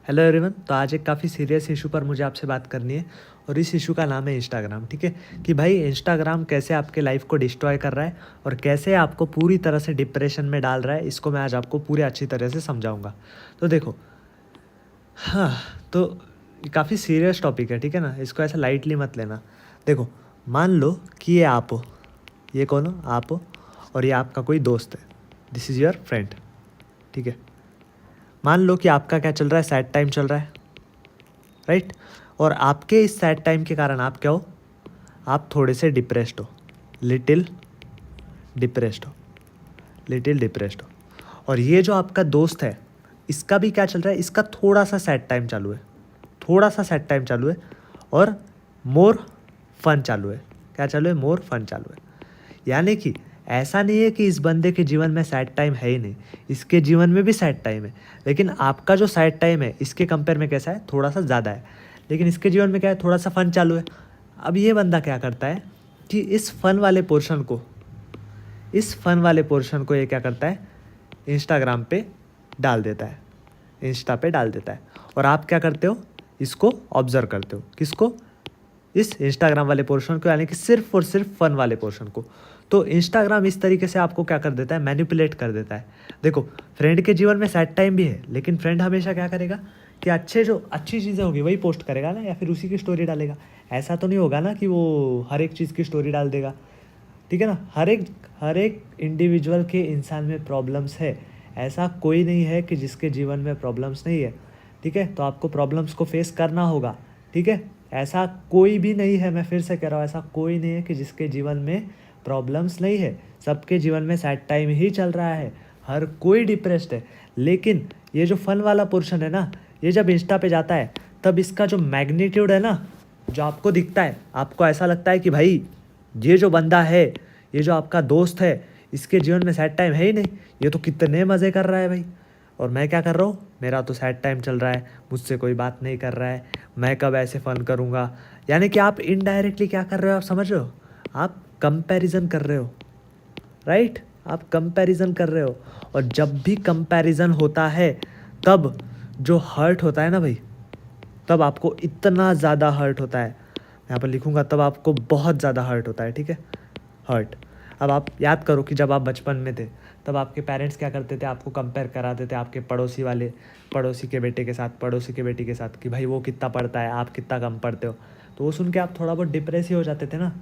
Hello everyone. तो आज एक काफ़ी सीरियस इशू पर मुझे आपसे बात करनी है और इस इशू का नाम है इंस्टाग्राम। ठीक है कि भाई इंस्टाग्राम कैसे आपके लाइफ को डिस्ट्रॉय कर रहा है और कैसे आपको पूरी तरह से डिप्रेशन में डाल रहा है, इसको मैं आज आपको पूरे अच्छी तरह से समझाऊंगा। तो देखो, हाँ, तो काफ़ी सीरियस टॉपिक है, ठीक है ना, इसको ऐसा लाइटली मत लेना। देखो, मान लो कि ये आप हो, ये कौन हो, आप हो, और ये आपका कोई दोस्त है, दिस इज़ योर फ्रेंड। ठीक है, मान लो कि आपका क्या चल रहा है, सैड टाइम चल रहा है, राइट। और आपके इस सैड टाइम के कारण आप क्या हो, आप थोड़े से डिप्रेस्ड हो, लिटिल डिप्रेस्ड हो, लिटिल डिप्रेस्ड हो। और ये जो आपका दोस्त है, इसका भी क्या चल रहा है, इसका थोड़ा सा सैड टाइम चालू है, थोड़ा सा सैड टाइम चालू है, और मोर फन चालू है। क्या चालू है, मोर फन चालू है। यानी कि ऐसा नहीं है कि इस बंदे के जीवन में सैड टाइम है ही नहीं, इसके जीवन में भी सैड टाइम है, लेकिन आपका जो सैड टाइम है इसके कंपेयर में कैसा है, थोड़ा सा ज़्यादा है। लेकिन इसके जीवन में क्या है, थोड़ा सा फन चालू है। अब ये बंदा क्या करता है कि इस फन वाले पोर्शन को ये क्या करता है, इंस्टाग्राम पे डाल देता है, इंस्टा पे डाल देता है। और आप क्या करते हो, इसको ऑब्जर्व करते हो। किसको, इस इंस्टाग्राम वाले पोर्शन को, यानी कि सिर्फ और सिर्फ फन वाले पोर्शन को। तो इंस्टाग्राम इस तरीके से आपको क्या कर देता है, मैनिपुलेट कर देता है। देखो, फ्रेंड के जीवन में सैड टाइम भी है, लेकिन फ्रेंड हमेशा क्या करेगा कि अच्छी चीज़ें होगी वही पोस्ट करेगा ना, या फिर उसी की स्टोरी डालेगा। ऐसा तो नहीं होगा ना कि वो हर एक चीज़ की स्टोरी डाल देगा, ठीक है ना। हर एक इंडिविजुअल के इंसान में प्रॉब्लम्स है, ऐसा कोई नहीं है कि जिसके जीवन में प्रॉब्लम्स नहीं है, ठीक है। तो आपको प्रॉब्लम्स को फेस करना होगा, ठीक है। ऐसा कोई भी नहीं है, मैं फिर से कह रहा हूँ, ऐसा कोई नहीं है कि जिसके जीवन में प्रॉब्लम्स नहीं है। सबके जीवन में सैड टाइम ही चल रहा है, हर कोई डिप्रेस्ड है। लेकिन ये जो फन वाला पोर्शन है ना, ये जब इंस्टा पे जाता है तब इसका जो मैग्नीट्यूड है ना, जो आपको दिखता है, आपको ऐसा लगता है कि भाई ये जो बंदा है, ये जो आपका दोस्त है, इसके जीवन में सैड टाइम है ही नहीं, ये तो कितने मज़े कर रहा है भाई। और मैं क्या कर रहा हूँ, मेरा तो सैड टाइम चल रहा है, मुझसे कोई बात नहीं कर रहा है, मैं कब ऐसे फ़न करूँगा। यानी कि आप इनडायरेक्टली क्या कर रहे हो, आप समझ रहे हो, आप कंपैरिजन कर रहे हो, राइट। आप कंपैरिजन कर रहे हो। और जब भी कंपैरिजन होता है तब जो हर्ट होता है ना भाई, तब आपको इतना ज़्यादा हर्ट होता है, यहाँ पर लिखूँगा, तब आपको बहुत ज़्यादा हर्ट होता है, ठीक है, हर्ट। अब आप याद करो कि जब आप बचपन में थे तब आपके पेरेंट्स क्या करते थे, आपको कंपेयर कराते थे आपके पड़ोसी के बेटे के साथ, पड़ोसी के बेटी के साथ, कि भाई वो कितना पढ़ता है, आप कितना कम पढ़ते हो। तो वो सुन के आप थोड़ा बहुत डिप्रेस ही हो जाते थे ना,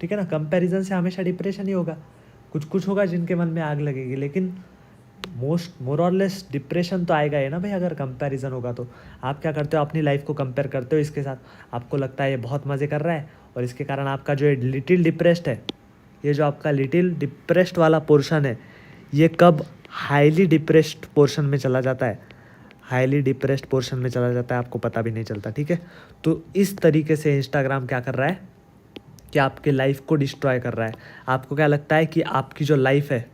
ठीक है ना। कंपैरिजन से हमेशा डिप्रेशन ही होगा, कुछ कुछ होगा जिनके मन में आग लगेगी, लेकिन मोर और लेस डिप्रेशन तो आएगा ही ना भाई, अगर कंपैरिजन होगा तो। आप क्या करते हो, अपनी लाइफ को कंपेयर करते हो इसके साथ, आपको लगता है ये बहुत मज़े कर रहा है, और इसके कारण आपका जो लिटिल डिप्रेस्ड है, ये जो आपका लिटिल डिप्रेस्ड वाला पोर्शन है, ये कब हाईली डिप्रेस्ड पोर्शन में चला जाता है, हाईली डिप्रेस्ड पोर्शन में चला जाता है, आपको पता भी नहीं चलता, ठीक है। तो इस तरीके से इंस्टाग्राम क्या कर रहा है कि आपके लाइफ को डिस्ट्रॉय कर रहा है। आपको क्या लगता है कि आपकी जो लाइफ है,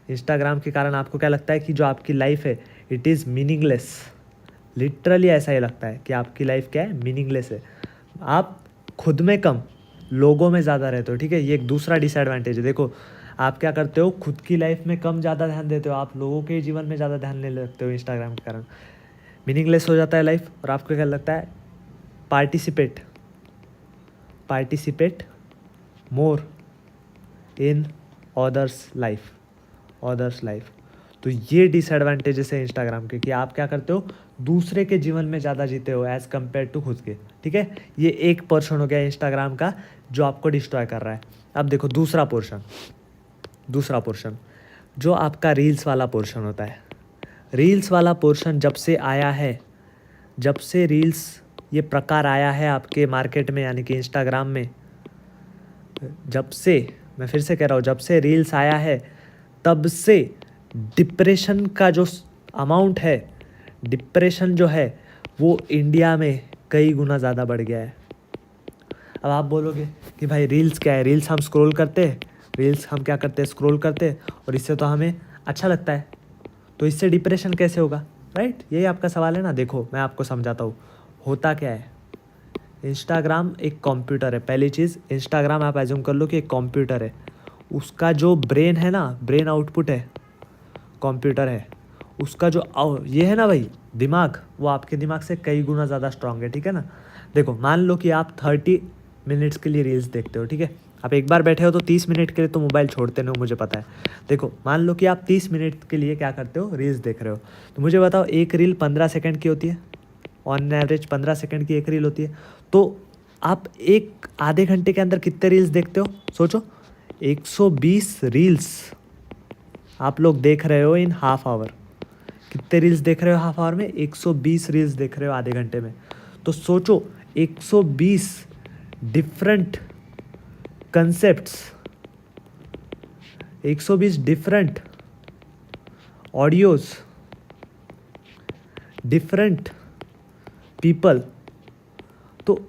इंस्टाग्राम के कारण आपको क्या लगता है कि जो आपकी लाइफ है, इट इज़ मीनिंगलेस। लिटरली ऐसा ही लगता है कि आपकी लाइफ क्या है, मीनिंगलेस है। आप खुद में कम, लोगों में ज़्यादा रहते हो, ठीक है। ये एक दूसरा डिसएडवांटेज है। देखो, आप क्या करते हो, खुद की लाइफ में कम ज़्यादा ध्यान देते हो, आप लोगों के जीवन में ज़्यादा ध्यान देने लगते हो, इंस्टाग्राम के कारण मीनिंगलेस हो जाता है लाइफ। और आपको क्या लगता है, participate participate more in others life. तो ये डिसएडवांटेजेस है इंस्टाग्राम के, कि आप क्या करते हो, दूसरे के जीवन में ज़्यादा जीते हो एज़ कम्पेयर टू खुद के, ठीक है। ये एक पोर्शन हो गया इंस्टाग्राम का जो आपको डिस्ट्रॉय कर रहा है। अब देखो दूसरा पोर्शन जो आपका रील्स वाला पोर्शन होता है। रील्स वाला पोर्शन जब से आया है, जब से रील्स ये प्रकार आया है आपके मार्केट में, यानी कि इंस्टाग्राम में, जब से, मैं फिर से कह रहा हूँ, जब से रील्स आया है तब से डिप्रेशन का जो अमाउंट है, डिप्रेशन जो है वो इंडिया में कई गुना ज़्यादा बढ़ गया है। अब आप बोलोगे कि भाई रील्स क्या है, रील्स हम स्क्रॉल करते हैं, रील्स हम क्या करते हैं, स्क्रॉल करते हैं, और इससे तो हमें अच्छा लगता है, तो इससे डिप्रेशन कैसे होगा, राइट। यही आपका सवाल है ना। देखो, मैं आपको समझाता हूँ, होता क्या है। इंस्टाग्राम एक कंप्यूटर है। पहली चीज़, इंस्टाग्राम आप एज्यूम कर लो कि एक कंप्यूटर है, उसका जो ब्रेन है ना, ब्रेन आउटपुट है, कंप्यूटर है, उसका जो ये है ना भाई दिमाग, वो आपके दिमाग से कई गुना ज़्यादा स्ट्रांग है, ठीक है ना। देखो मान लो कि आप 30 मिनट्स के लिए रील्स देखते हो, ठीक है। आप एक बार बैठे हो तो 30 मिनट के लिए तो मोबाइल छोड़ते नहीं हो, मुझे पता है। देखो मान लो कि आप 30 मिनट के लिए क्या करते हो, रील्स देख रहे हो। तो मुझे बताओ एक रील 15 सेकंड की होती है, ऑन एवरेज 15 सेकंड की एक रील होती है। तो आप एक आधे घंटे के अंदर कितने रील्स देखते हो, सोचो। 120 रील्स आप लोग देख रहे हो इन हाफ आवर। कितने रील्स देख रहे हो हाफ आवर में, 120 रील्स देख रहे हो आधे घंटे में। तो सोचो 120 different concepts, 120 different audios, different people. तो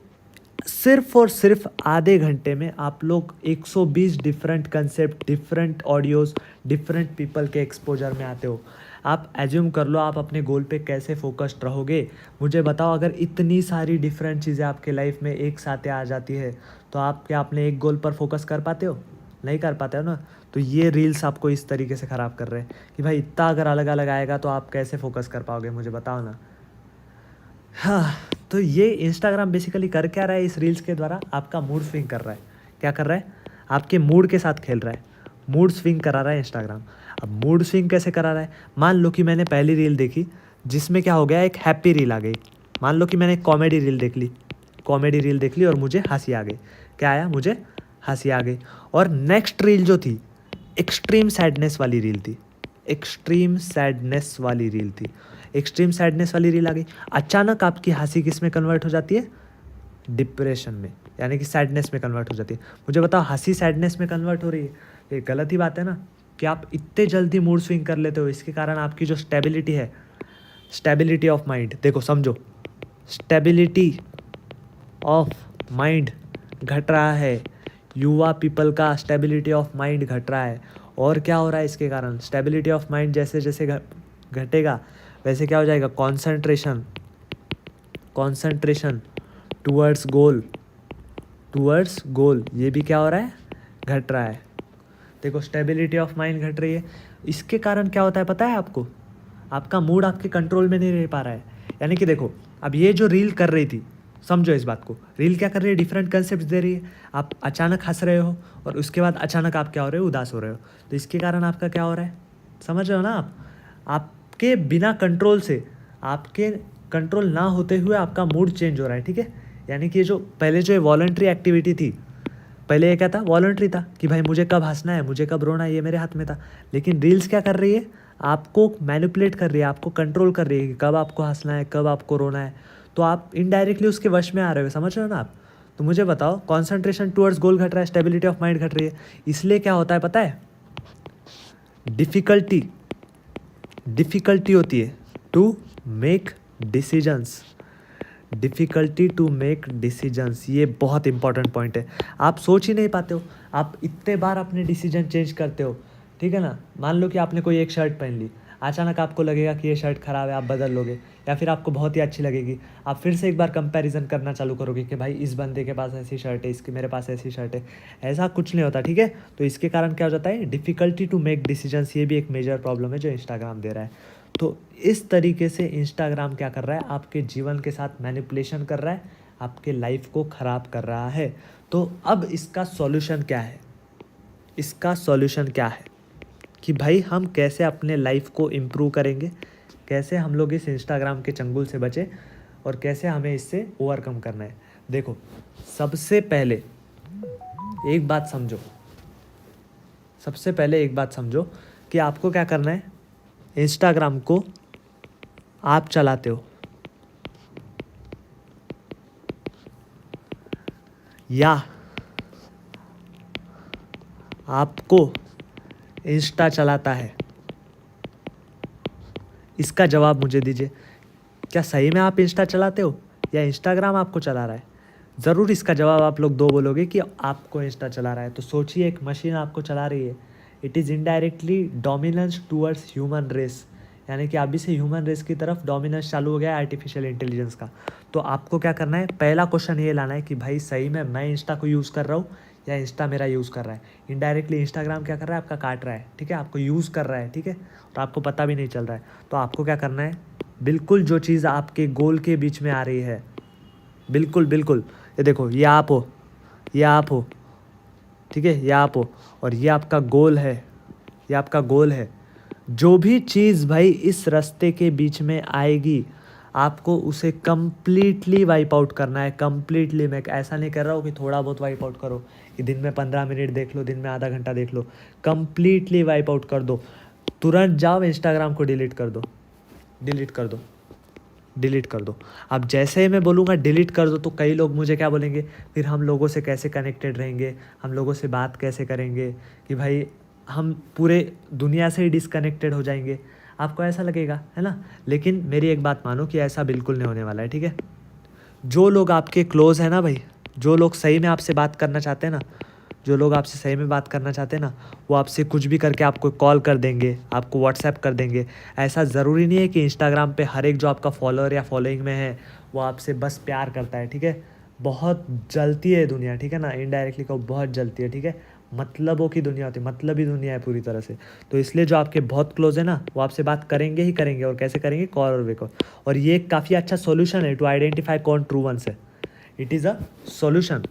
सिर्फ और सिर्फ आधे घंटे में आप लोग 120 different concept, different audios, different people के एक्सपोजर में आते हो। आप एज्यूम कर लो आप अपने गोल पे कैसे फोकस्ड रहोगे। मुझे बताओ अगर इतनी सारी डिफरेंट चीज़ें आपके लाइफ में एक साथ आ जाती है तो आप क्या अपने एक गोल पर फोकस कर पाते हो, नहीं कर पाते हो ना। तो ये रील्स आपको इस तरीके से ख़राब कर रहे हैं कि भाई इतना अगर अलग अलग आएगा तो आप कैसे फोकस कर पाओगे, मुझे बताओ ना। हाँ, तो ये इंस्टाग्राम बेसिकली कर क्या रहा है, इस रील्स के द्वारा आपका मूड स्विंग कर रहा है। क्या कर रहा है, आपके मूड के साथ खेल रहा है, मूड स्विंग करा रहा है इंस्टाग्राम। अब मूड स्विंग कैसे करा रहा है, मान लो कि मैंने पहली रील देखी जिसमें क्या हो गया, एक हैप्पी रील आ गई। मान लो कि मैंने कॉमेडी रील देख ली, कॉमेडी रील देख ली और मुझे हंसी आ गई। क्या आया, मुझे हंसी आ गई। और नेक्स्ट रील जो थी एक्सट्रीम सैडनेस वाली रील थी, एक्सट्रीम सैडनेस वाली रील थी, एक्सट्रीम सैडनेस वाली रील आ गई। अचानक आपकी हंसी किस में कन्वर्ट हो जाती है, डिप्रेशन में, यानी कि सैडनेस में कन्वर्ट हो जाती है। मुझे बताओ हंसी सैडनेस में कन्वर्ट हो रही है, ये गलत ही बात है ना कि आप इतने जल्दी मूड स्विंग कर लेते हो। इसके कारण आपकी जो स्टेबिलिटी है, स्टेबिलिटी ऑफ माइंड, देखो समझो, स्टेबिलिटी ऑफ माइंड घट रहा है। युवा पीपल का स्टेबिलिटी ऑफ माइंड घट रहा है। और क्या हो रहा है इसके कारण, स्टेबिलिटी ऑफ माइंड जैसे जैसे घटेगा वैसे क्या हो जाएगा, कॉन्सेंट्रेशन, कॉन्सेंट्रेशन टूवर्ड्स गोल, टूवर्ड्स गोल, ये भी क्या हो रहा है, घट रहा है। देखो स्टेबिलिटी ऑफ माइंड घट रही है। इसके कारण क्या होता है पता है आपको, आपका मूड आपके कंट्रोल में नहीं रह पा रहा है। यानी कि देखो अब ये जो रील कर रही थी, समझो इस बात को, रील क्या कर रही है, डिफरेंट कंसेप्ट दे रही है। आप अचानक हंस रहे हो और उसके बाद अचानक आप क्या हो रहे हो, उदास हो रहे हो। तो इसके कारण आपका क्या हो रहा है, समझ रहे हो ना आपके बिना कंट्रोल से, आपके कंट्रोल ना होते हुए आपका मूड चेंज हो रहा है, ठीक है। यानी कि जो पहले जो वॉलंटरी एक्टिविटी थी, पहले ये क्या था, वॉलंटरी था कि भाई मुझे कब हंसना है, मुझे कब रोना है, ये मेरे हाथ में था। लेकिन रील्स क्या कर रही है, आपको मैनिपुलेट कर रही है, आपको कंट्रोल कर रही है कि कब आपको हंसना है, कब आपको रोना है। तो आप इनडायरेक्टली उसके वश में आ रहे हो, समझ रहे हो ना आप। तो मुझे बताओ कॉन्सेंट्रेशन टूवर्ड्स गोल घट रहा है, स्टेबिलिटी ऑफ माइंड घट रही है। इसलिए क्या होता है पता है, डिफ़िकल्टी होती है to make decisions, difficulty to make decisions, ये बहुत इंपॉर्टेंट पॉइंट है। आप सोच ही नहीं पाते हो, आप इतने बार अपने डिसीजन चेंज करते हो, ठीक है ना। मान लो कि आपने कोई एक शर्ट पहन ली, अचानक आपको लगेगा कि ये शर्ट ख़राब है, आप बदल लोगे। या फिर आपको बहुत ही अच्छी लगेगी, आप फिर से एक बार कंपैरिजन करना चालू करोगे कि भाई इस बंदे के पास ऐसी शर्ट है, इसकी मेरे पास ऐसी शर्ट है। ऐसा कुछ नहीं होता, ठीक है। तो इसके कारण क्या हो जाता है, डिफ़िकल्टी टू मेक डिसीजंस, ये भी एक मेजर प्रॉब्लम है जो इंस्टाग्राम दे रहा है। तो इस तरीके से इंस्टाग्राम क्या कर रहा है, आपके जीवन के साथ मैनिपुलेशन कर रहा है, आपके लाइफ को ख़राब कर रहा है। तो अब इसका सॉल्यूशन क्या है, इसका सॉल्यूशन क्या है कि भाई हम कैसे अपने लाइफ को इम्प्रूव करेंगे, कैसे हम लोग इस इंस्टाग्राम के चंगुल से बचें और कैसे हमें इससे ओवरकम करना है। देखो सबसे पहले एक बात समझो, सबसे पहले एक बात समझो कि आपको क्या करना है। इंस्टाग्राम को आप चलाते हो या आपको इंस्टा चलाता है, इसका जवाब मुझे दीजिए। क्या सही में आप इंस्टा चलाते हो या इंस्टाग्राम आपको चला रहा है। ज़रूर इसका जवाब आप लोग दो बोलोगे कि आपको इंस्टा चला रहा है। तो सोचिए एक मशीन आपको चला रही है, it is indirectly dominance towards human race, यानी कि अभी से ह्यूमन रेस की तरफ डोमिनेंस चालू हो गया है आर्टिफिशियल इंटेलिजेंस का। तो आपको क्या करना है, पहला क्वेश्चन ये लाना है कि भाई सही में मैं इंस्टा को यूज़ कर रहा हूँ या इंस्टा मेरा यूज़ कर रहा है। इनडायरेक्टली इंस्टाग्राम क्या कर रहा है, आपका काट रहा है, ठीक है, आपको यूज़ कर रहा है, ठीक है, और आपको पता भी नहीं चल रहा है। तो आपको क्या करना है, बिल्कुल जो चीज़ आपके गोल के बीच में आ रही है, बिल्कुल बिल्कुल, ये देखो, ये आप हो, ये आप हो, ठीक है, ये आप हो, और ये आपका गोल है, ये आपका गोल है। जो भी चीज़ भाई इस रास्ते के बीच में आएगी, आपको उसे कम्प्लीटली वाइप आउट करना है, कम्प्लीटली। मैं ऐसा नहीं कर रहा हूँ कि थोड़ा बहुत वाइप आउट करो, कि दिन में 15 मिनट देख लो, दिन में आधा घंटा देख लो, कम्प्लीटली वाइप आउट कर दो। तुरंत जाओ इंस्टाग्राम को डिलीट कर दो, डिलीट कर दो, डिलीट कर दो। अब जैसे ही मैं बोलूँगा डिलीट कर दो, तो कई लोग मुझे क्या बोलेंगे, फिर हम लोगों से कैसे कनेक्टेड रहेंगे, हम लोगों से बात कैसे करेंगे, कि भाई हम पूरे दुनिया से ही डिसकनेक्टेड हो जाएंगे, आपको ऐसा लगेगा, है ना। लेकिन मेरी एक बात मानो कि ऐसा बिल्कुल नहीं होने वाला है, ठीक है। जो लोग आपके क्लोज़ हैं ना भाई, जो लोग सही में आपसे बात करना चाहते हैं ना, जो लोग आपसे सही में बात करना चाहते हैं ना, वो आपसे कुछ भी करके आपको कॉल कर देंगे, आपको व्हाट्सएप कर देंगे। ऐसा ज़रूरी नहीं है कि इंस्टाग्राम पे हर एक जो आपका फॉलोअर या फॉलोइंग में है वो आपसे बस प्यार करता है, ठीक है। बहुत जलती है दुनिया, ठीक है ना, इनडायरेक्टली को बहुत जलती है, ठीक है। मतलबों की दुनिया होती है, मतलबी दुनिया है पूरी तरह से। तो इसलिए जो आपके बहुत क्लोज है ना, वो आपसे बात करेंगे ही करेंगे, और कैसे करेंगे, कॉल और वीडियो कॉल। और ये एक काफ़ी अच्छा सॉल्यूशन है टू आइडेंटिफाई कौन ट्रू वंस है। It is a solution,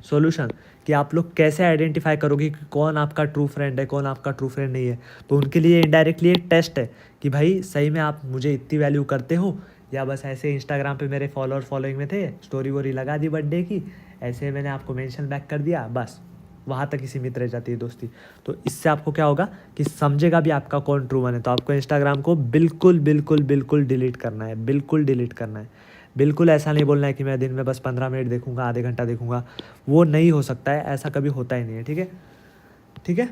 solution कि आप लोग कैसे आइडेंटिफाई करोगे कि कौन आपका ट्रू फ्रेंड है, कौन आपका ट्रू फ्रेंड नहीं है। तो उनके लिए इनडायरेक्टली एक टेस्ट है कि भाई सही में आप मुझे इतनी वैल्यू करते हो, या बस ऐसे इंस्टाग्राम पे मेरे फॉलोअर फॉलोइंग में थे, स्टोरी वोरी लगा दी बर्थडे की, ऐसे मैंने आपको मेंशन बैक कर दिया, बस वहाँ तक ही सीमित रह जाती है दोस्ती। तो इससे आपको क्या होगा कि समझेगा भी आपका कौन ट्रू वन है। तो आपको इंस्टाग्राम को बिल्कुल बिल्कुल बिल्कुल डिलीट करना है, बिल्कुल डिलीट करना है। बिल्कुल ऐसा नहीं बोलना है कि मैं दिन में बस 15 मिनट देखूंगा, आधे घंटा देखूंगा, वो नहीं हो सकता है, ऐसा कभी होता ही नहीं है, ठीक है, ठीक है।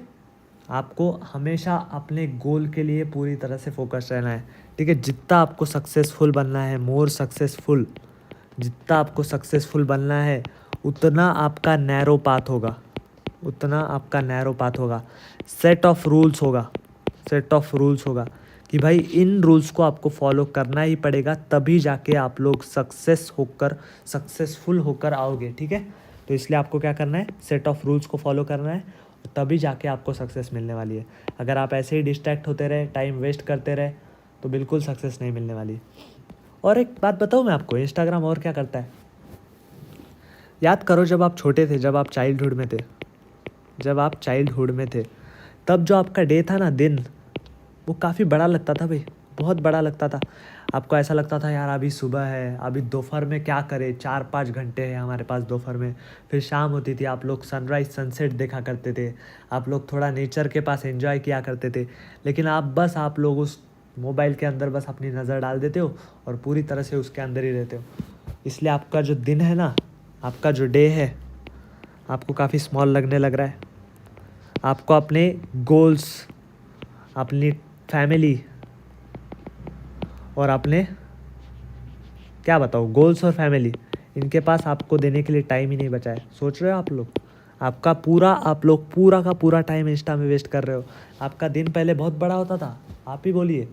आपको हमेशा अपने गोल के लिए पूरी तरह से फोकस रहना है, ठीक है। जितना आपको सक्सेसफुल बनना है, मोर सक्सेसफुल, जितना आपको सक्सेसफुल बनना है, उतना आपका नैरो पाथ होगा, उतना आपका नैरो पाथ होगा। सेट ऑफ रूल्स होगा, सेट ऑफ रूल्स होगा कि भाई इन रूल्स को आपको फॉलो करना ही पड़ेगा, तभी जाके आप लोग सक्सेसफुल होकर आओगे, ठीक है। तो इसलिए आपको क्या करना है, सेट ऑफ रूल्स को फॉलो करना है, तभी जाके आपको सक्सेस मिलने वाली है। अगर आप ऐसे ही डिस्ट्रैक्ट होते रहे, टाइम वेस्ट करते रहे, तो बिल्कुल सक्सेस नहीं मिलने वाली। और एक बात बताऊँ मैं आपको, इंस्टाग्राम और क्या करता है, याद करो जब आप छोटे थे, जब आप चाइल्डहुड में थे, जब आप चाइल्डहुड में थे, तब जो आपका डे था ना, दिन, वो काफ़ी बड़ा लगता था भाई, बहुत बड़ा लगता था। आपको ऐसा लगता था यार अभी सुबह है, अभी दोपहर में क्या करें, 4-5 घंटे हैं हमारे पास दोपहर में, फिर शाम होती थी, आप लोग सनराइज़ सनसेट देखा करते थे, आप लोग थोड़ा नेचर के पास एंजॉय किया करते थे। लेकिन आप लोग उस मोबाइल के अंदर बस अपनी नज़र डाल देते हो और पूरी तरह से उसके अंदर ही रहते हो। इसलिए आपका जो दिन है ना, आपका जो डे है, आपको काफ़ी स्मॉल लगने लग रहा है। आपको अपने गोल्स, अपनी फैमिली और अपने, क्या बताओ, गोल्स और फैमिली, इनके पास आपको देने के लिए टाइम ही नहीं बचा है। सोच रहे हो आप लोग, आप लोग पूरा का पूरा टाइम इंस्टा में वेस्ट कर रहे हो। आपका दिन पहले बहुत बड़ा होता था, आप ही बोलिए,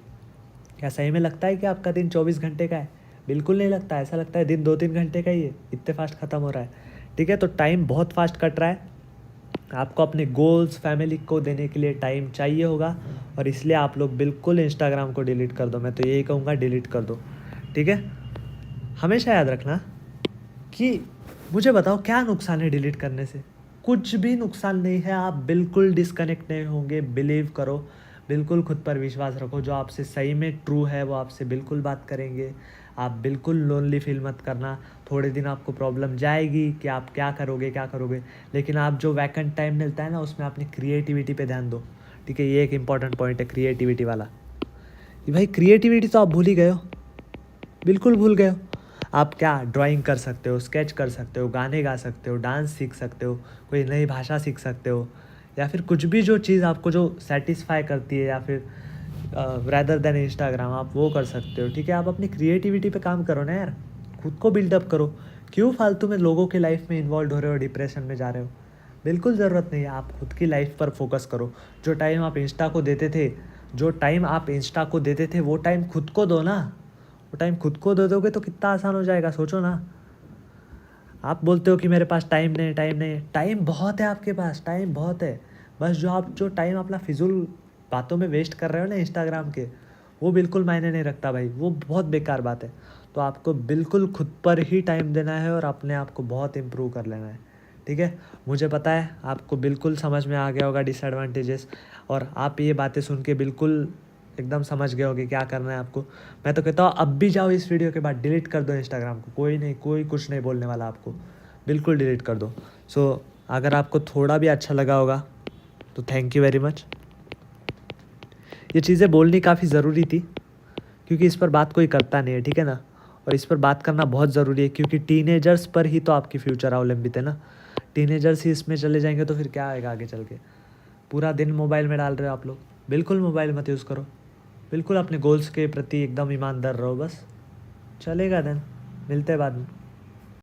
क्या सही में लगता है कि आपका दिन 24 घंटे का है? बिल्कुल नहीं लगता, ऐसा लगता है दिन 2-3 घंटे का ही है, इतने फास्ट ख़त्म हो रहा है, ठीक है। तो टाइम बहुत फास्ट कट रहा है, आपको अपने गोल्स, फैमिली को देने के लिए टाइम चाहिए होगा, और इसलिए आप लोग बिल्कुल इंस्टाग्राम को डिलीट कर दो। मैं तो यही कहूँगा, डिलीट कर दो, ठीक है। हमेशा याद रखना कि मुझे बताओ क्या नुकसान है डिलीट करने से? कुछ भी नुकसान नहीं है, आप बिल्कुल डिस्कनेक्ट नहीं होंगे, बिलीव करो, बिल्कुल खुद पर विश्वास रखो। जो आपसे सही में ट्रू है वो आपसे बिल्कुल बात करेंगे। आप बिल्कुल लोनली फील मत करना। थोड़े दिन आपको प्रॉब्लम जाएगी कि आप क्या करोगे क्या करोगे, लेकिन आप जो वैकेंट टाइम मिलता है ना, उसमें अपनी क्रिएटिविटी पे ध्यान दो, ठीक है। ये एक इंपॉर्टेंट पॉइंट है क्रिएटिविटी वाला, कि भाई क्रिएटिविटी तो आप भूल ही गए हो, बिल्कुल भूल गए हो। आप क्या ड्राइंग कर सकते हो, स्केच कर सकते हो, गाने गा सकते हो, डांस सीख सकते हो, कोई नई भाषा सीख सकते हो, या फिर कुछ भी जो चीज़ आपको जो सेटिस्फाई करती है, या फिर रैदर देन इंस्टाग्राम, आप वो कर सकते हो, ठीक है। आप अपनी क्रिएटिविटी पे काम करो ना यार, खुद को बिल्डअप करो। क्यों फालतू में लोगों के लाइफ में इन्वॉल्व हो रहे हो, डिप्रेशन में जा रहे हो? बिल्कुल ज़रूरत नहीं है। आप खुद की लाइफ पर फोकस करो। जो टाइम आप इंस्टा को देते थे, वो टाइम खुद को दो ना। वो टाइम खुद को दे दोगे तो कितना आसान हो जाएगा, सोचो ना। आप बोलते हो कि मेरे पास टाइम नहीं, टाइम नहीं है। टाइम बहुत है आपके पास, टाइम बहुत है। बस जो टाइम अपना फिजूल बातों में वेस्ट कर रहे हो ना इंस्टाग्राम के, वो बिल्कुल मायने नहीं रखता भाई, वो बहुत बेकार बात है। तो आपको बिल्कुल खुद पर ही टाइम देना है और अपने आप को बहुत इम्प्रूव कर लेना है, ठीक है। मुझे पता है आपको बिल्कुल समझ में आ गया होगा डिसएडवांटेजेस, और आप ये बातें सुन के बिल्कुल एकदम समझ गए होगे क्या करना है आपको। मैं तो कहता हूँ अब भी जाओ, इस वीडियो के बाद डिलीट कर दो इंस्टाग्राम को, कोई नहीं, कोई कुछ नहीं बोलने वाला आपको, बिल्कुल डिलीट कर दो। सो अगर आपको थोड़ा भी अच्छा लगा होगा तो थैंक यू वेरी मच। ये चीज़ें बोलनी काफ़ी ज़रूरी थी, क्योंकि इस पर बात कोई करता नहीं है, ठीक है ना। और इस पर बात करना बहुत ज़रूरी है, क्योंकि टीनेजर्स पर ही तो आपकी फ्यूचर अवलंबित है ना। टीनेजर्स ही इसमें चले जाएंगे तो फिर क्या आएगा आगे चल के। पूरा दिन मोबाइल में डाल रहे हो आप लोग, बिल्कुल मोबाइल मत यूज़ करो, बिल्कुल अपने गोल्स के प्रति एकदम ईमानदार रहो, बस चलेगा। देन मिलते हैं बाद में।